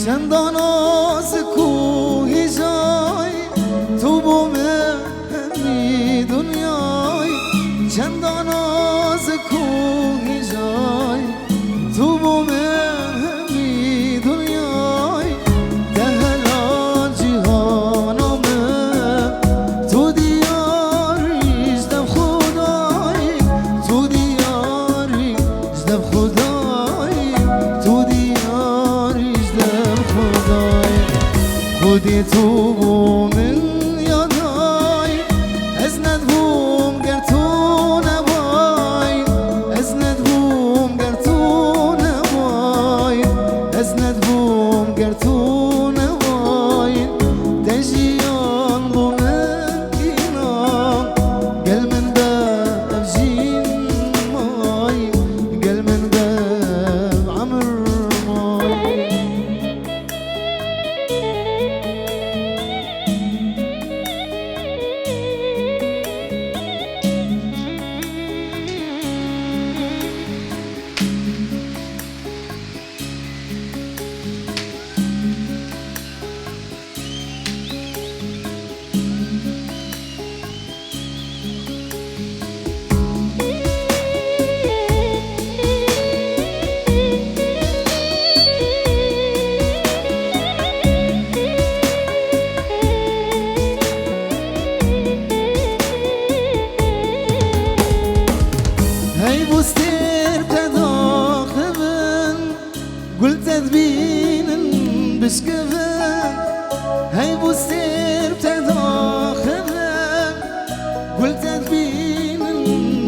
چندان از کوهی جای تو بومی دنیای چندان از کوهی جای تو بومی دنیای دهلا جهانم تو دیاریش دم خدای تو دیاریش دم خدای تو دیاریش دم خدای خودی تو بومن یادای از ندبوم گر تو نبای از ندبوم گر تو نبای از ندبوم گر تو نبای دجیان بومن اینام گل من بفجین مای گل من بف عمر مای هی بوستير تداخبن قلت تبينن بشكفن هي بوستير تداخبن قلت تبينن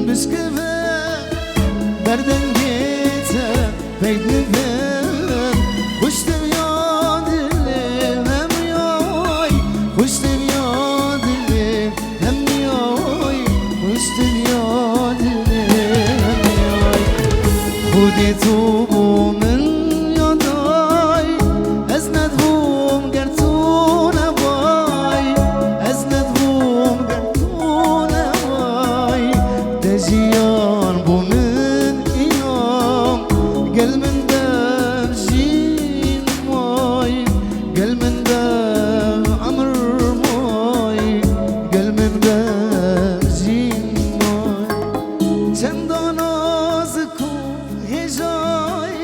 بشكفن بردن جيتا بيت نفن خشت بياد اللي هم ياي خشت بياد اللي هم ياي خشت بياد اللي خودی تو بومن یادای از ندبوم گر تو نبای از ندبوم گر تو نبای دجیان بومن اینام گل من بفجین مای گل من بف عمر مای گل من بفجین مای چندان از کوه جای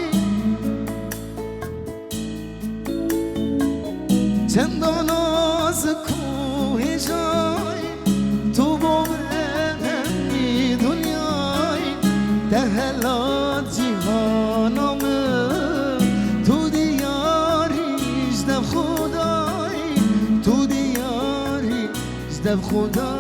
چندان از کوه جای تو بومی دنیای دهلا جهانم تو دیاریش دم خدای تو دیاریش دم خدای